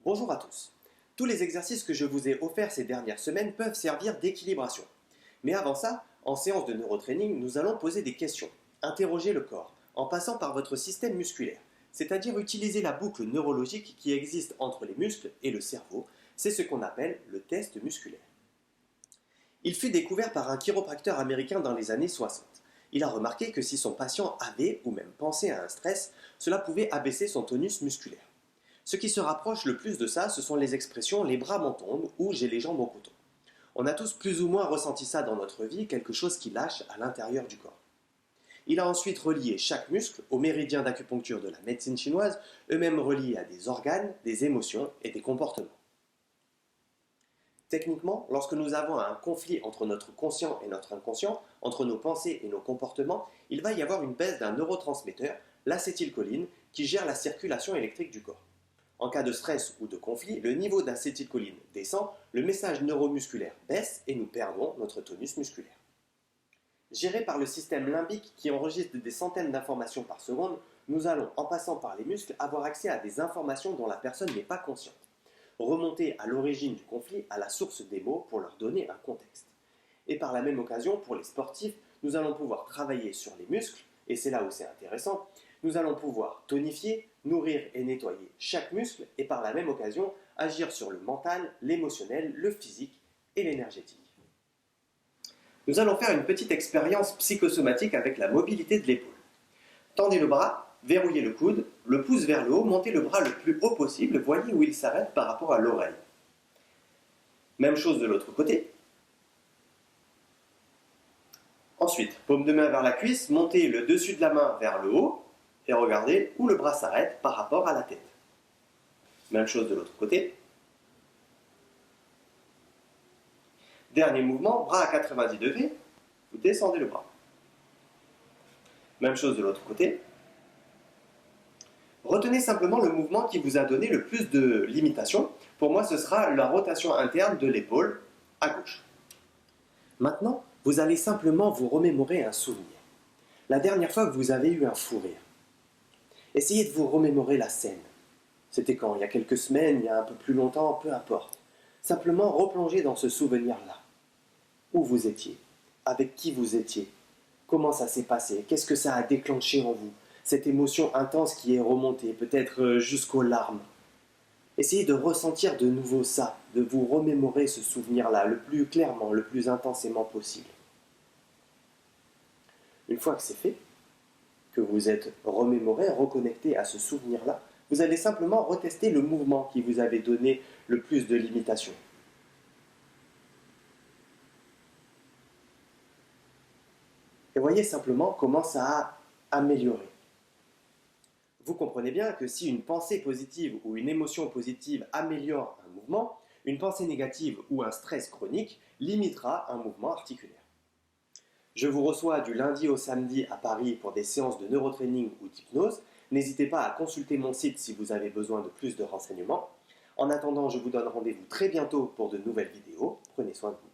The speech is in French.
Bonjour à tous. Tous les exercices que je vous ai offerts ces dernières semaines peuvent servir d'équilibration. Mais avant ça, en séance de neurotraining, nous allons poser des questions, interroger le corps, en passant par votre système musculaire, c'est-à-dire utiliser la boucle neurologique qui existe entre les muscles et le cerveau. C'est ce qu'on appelle le test musculaire. Il fut découvert par un chiropracteur américain dans les années 60. Il a remarqué que si son patient avait ou même pensait à un stress, cela pouvait abaisser son tonus musculaire. Ce qui se rapproche le plus de ça, ce sont les expressions «les bras m'en tombent» ou «j'ai les jambes au coton». On a tous plus ou moins ressenti ça dans notre vie, quelque chose qui lâche à l'intérieur du corps. Il a ensuite relié chaque muscle aux méridiens d'acupuncture de la médecine chinoise, eux-mêmes reliés à des organes, des émotions et des comportements. Techniquement, lorsque nous avons un conflit entre notre conscient et notre inconscient, entre nos pensées et nos comportements, il va y avoir une baisse d'un neurotransmetteur, l'acétylcholine, qui gère la circulation électrique du corps. En cas de stress ou de conflit, le niveau d'acétylcholine descend, le message neuromusculaire baisse et nous perdons notre tonus musculaire. Géré par le système limbique qui enregistre des centaines d'informations par seconde, nous allons, en passant par les muscles, avoir accès à des informations dont la personne n'est pas consciente. Remonter à l'origine du conflit, à la source des mots pour leur donner un contexte. Et par la même occasion, pour les sportifs, nous allons pouvoir travailler sur les muscles, et c'est là où c'est intéressant, nous allons pouvoir tonifier, nourrir et nettoyer chaque muscle et par la même occasion agir sur le mental, l'émotionnel, le physique et l'énergétique. Nous allons faire une petite expérience psychosomatique avec la mobilité de l'épaule. Tendez le bras, verrouillez le coude, le pouce vers le haut, montez le bras le plus haut possible, voyez où il s'arrête par rapport à l'oreille. Même chose de l'autre côté. Ensuite, paume de main vers la cuisse, montez le dessus de la main vers le haut et regardez où le bras s'arrête par rapport à la tête. Même chose de l'autre côté. Dernier mouvement, bras à 90 degrés, vous descendez le bras. Même chose de l'autre côté. Retenez simplement le mouvement qui vous a donné le plus de limitation. Pour moi, ce sera la rotation interne de l'épaule à gauche. Maintenant, vous allez simplement vous remémorer un souvenir. La dernière fois que vous avez eu un fou rire. Essayez de vous remémorer la scène. C'était quand? Il y a quelques semaines, il y a un peu plus longtemps, peu importe. Simplement replongez dans ce souvenir-là. Où vous étiez? Avec qui vous étiez? Comment ça s'est passé? Qu'est-ce que ça a déclenché en vous? Cette émotion intense qui est remontée, peut-être jusqu'aux larmes. Essayez de ressentir de nouveau ça, de vous remémorer ce souvenir-là le plus clairement, le plus intensément possible. Une fois que c'est fait, que vous êtes remémoré, reconnecté à ce souvenir-là, vous allez simplement retester le mouvement qui vous avait donné le plus de limitations. Et voyez simplement comment ça a amélioré. Vous comprenez bien que si une pensée positive ou une émotion positive améliore un mouvement, une pensée négative ou un stress chronique limitera un mouvement articulaire. Je vous reçois du lundi au samedi à Paris pour des séances de neurotraining ou d'hypnose. N'hésitez pas à consulter mon site si vous avez besoin de plus de renseignements. En attendant, je vous donne rendez-vous très bientôt pour de nouvelles vidéos. Prenez soin de vous.